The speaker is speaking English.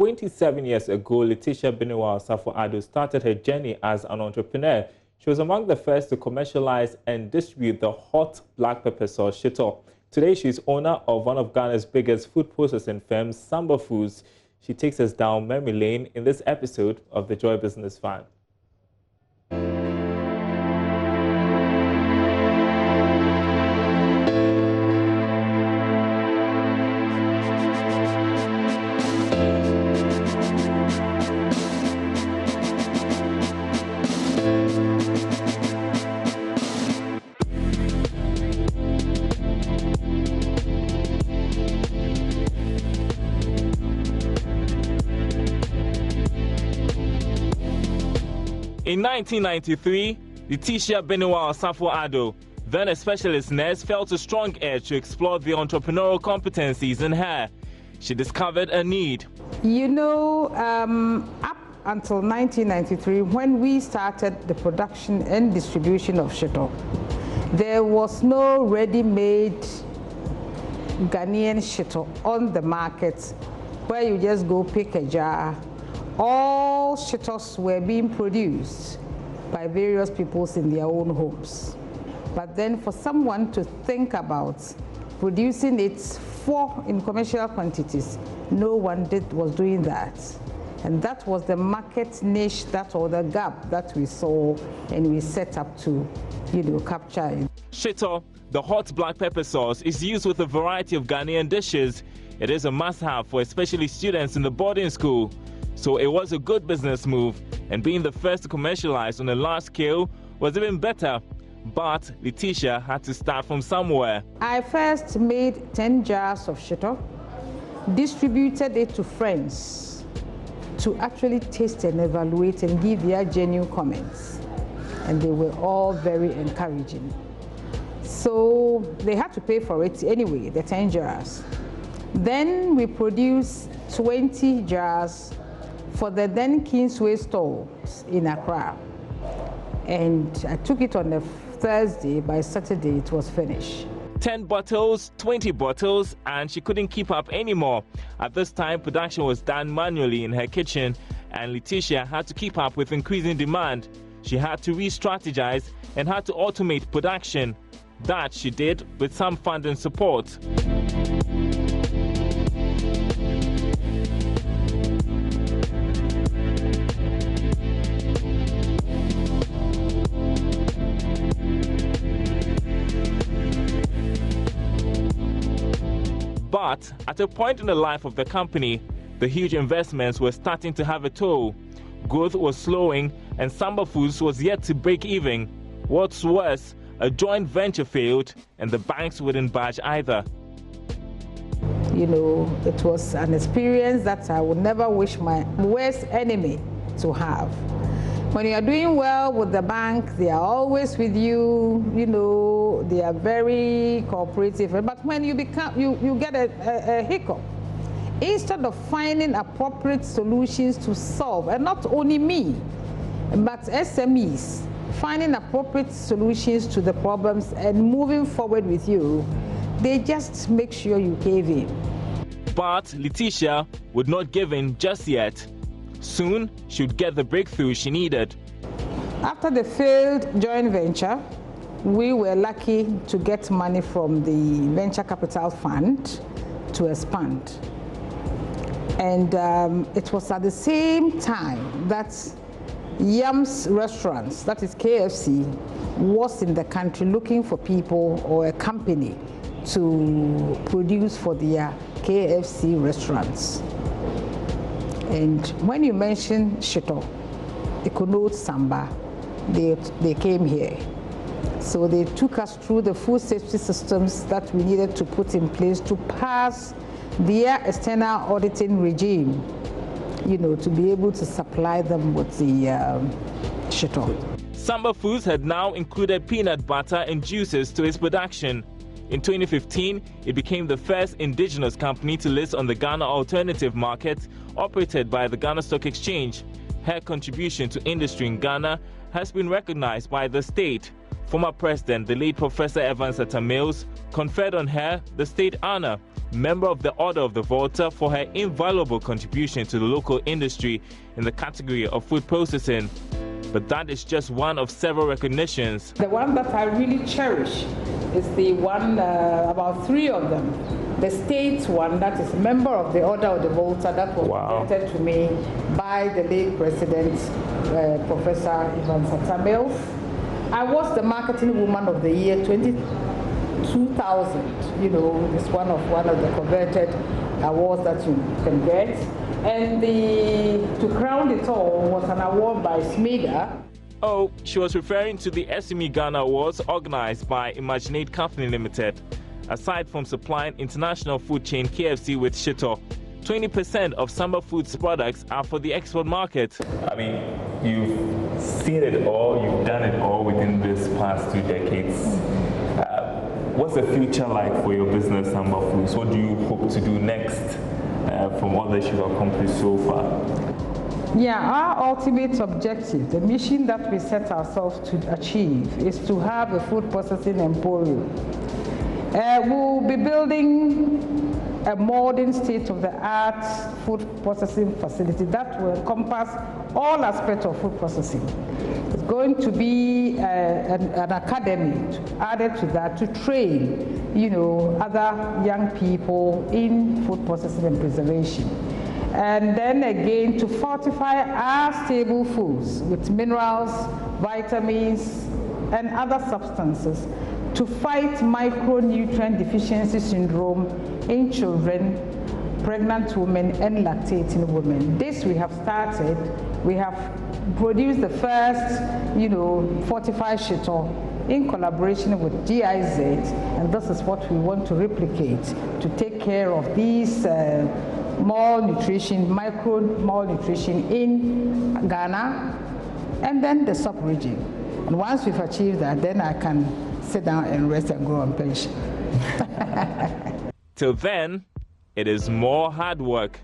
27 years ago, Letitia Safo-Addo started her journey as an entrepreneur. She was among the first to commercialize and distribute the hot black pepper sauce shito. Today, she's owner of one of Ghana's biggest food processing firms, Samba Foods. She takes us down memory lane in this episode of the Joy Business Fan. In 1993, Letitia Safo-Addo, then a specialist nurse, felt a strong urge to explore the entrepreneurial competencies in her. She discovered a need. You know, up until 1993, when we started the production and distribution of shito, there was no ready-made Ghanaian shito on the market where you just go pick a jar. All shitos were being produced by various peoples in their own homes. But then for someone to think about producing it in commercial quantities, no one was doing that. And that was the market niche, or the gap that we saw and we set up to, capture it. Shito, the hot black pepper sauce, is used with a variety of Ghanaian dishes. It is a must-have for especially students in the boarding school. So it was a good business move, and being the first to commercialize on a large scale was even better. But Letitia had to start from somewhere. I first made 10 jars of shito, distributed it to friends to actually taste and evaluate and give their genuine comments. And they were all very encouraging. So they had to pay for it anyway, the 10 jars. Then we produced 20 jars for the then Kingsway stores in Accra. And I took it on a Thursday. By Saturday, it was finished. 10 bottles, 20 bottles, and she couldn't keep up anymore. At this time, production was done manually in her kitchen, and Letitia had to keep up with increasing demand. She had to re-strategize and had to automate production. That she did with some funding support. But at a point in the life of the company, the huge investments were starting to have a toll. Growth was slowing, and Samba Foods was yet to break even. What's worse, a joint venture failed, and the banks wouldn't budge either. It was an experience that I would never wish my worst enemy to have. When you are doing well with the bank, they are always with you, they are very cooperative. But when you get a hiccup, instead of finding appropriate solutions to solve, and not only me, but SMEs, finding appropriate solutions to the problems and moving forward with you, they just make sure you cave in. But Letitia would not give in just yet. Soon, she would get the breakthrough she needed. After the failed joint venture, we were lucky to get money from the venture capital fund to expand. And it was at the same time that Yum's Restaurants, that is KFC, was in the country looking for people or a company to produce for their KFC restaurants. And when you mention shito, they could note Samba, they came here. So they took us through the food safety systems that we needed to put in place to pass their external auditing regime, to be able to supply them with the shito. Samba Foods had now included peanut butter and juices to its production. In 2015, it became the first indigenous company to list on the Ghana Alternative Market, operated by the Ghana Stock Exchange. Her contribution to industry in Ghana has been recognized by the state. Former President, the late Professor Evans Atta-Mills, conferred on her the state honor, Member of the Order of the Volta, for her invaluable contribution to the local industry in the category of food processing. But that is just one of several recognitions. The one that I really cherish is the one, about 3 of them. The state one, that is Member of the Order of the Volta, that was presented to me by the late President, Professor Evans Atta-Mills. I was the Marketing Woman of the Year 2000. You know, it's one of the coveted awards that you can get. And to crown it all was an award by SMIDA. Oh, she was referring to the SME Ghana Awards organized by Imaginate Company Limited. Aside from supplying international food chain KFC with shito, 20% of Samba Foods products are for the export market. I mean, you've seen it all, you've done it all within this past 2 decades. What's the future like for your business, Samba Foods? What do you hope to do next from what that you've accomplished so far? Yeah, our ultimate objective, the mission that we set ourselves to achieve, is to have a food processing emporium. We'll be building a modern state-of-the-art food processing facility that will encompass all aspects of food processing. It's going to be an academy added to that to train, other young people in food processing and preservation. And then again, to fortify our stable foods with minerals, vitamins, and other substances to fight micronutrient deficiency syndrome in children, pregnant women, and lactating women. This we have started. We have produced the first, fortified shito in collaboration with GIZ, and this is what we want to replicate to take care of these micro malnutrition in Ghana and then the sub-region. And once we've achieved that, then I can sit down and rest and go on pension. Till then, it is more hard work.